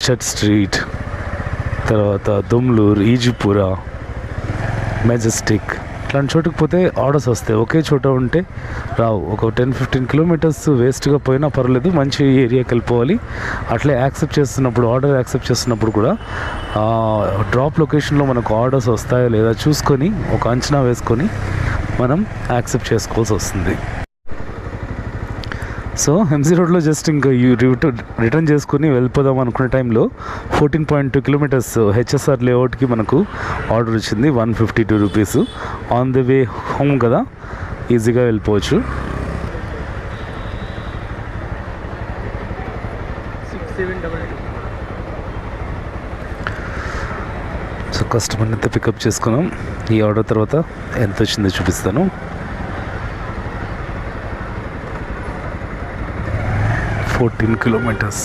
Church street, తర్వాత దుమ్లూర్, ఈజిపురా, Majestic ఇట్లాంటి చోటుకు పోతే ఆర్డర్స్ వస్తాయి. ఒకే చోట ఉంటే రావు. ఒక 10-15 కిలోమీటర్స్ వేస్ట్గా పోయినా పర్వాలేదు, మంచి ఏరియాకి వెళ్ళిపోవాలి. అట్లే ఆర్డర్ యాక్సెప్ట్ చేస్తున్నప్పుడు కూడా డ్రాప్ లొకేషన్లో మనకు ఆర్డర్స్ వస్తాయో లేదా చూసుకొని ఒక అంచనా వేసుకొని మనం యాక్సెప్ట్ చేసుకోవాల్సి వస్తుంది. సో ఎంసీ రోడ్లో జస్ట్ ఇంకా రిటర్న్ చేసుకుని వెళ్ళిపోదాం అనుకునే టైంలో 14.2 కిలోమీటర్స్ హెచ్ఎస్ఆర్ లేఅవుట్కి మనకు ఆర్డర్ వచ్చింది. 152 rupees. On the way home కదా, ఈజీగా వెళ్ళిపోవచ్చు. సో కస్టమర్ని అయితే పికప్ చేసుకున్నాం. ఈ ఆర్డర్ తర్వాత ఎంత వచ్చిందో చూపిస్తాను. 14 kilometers.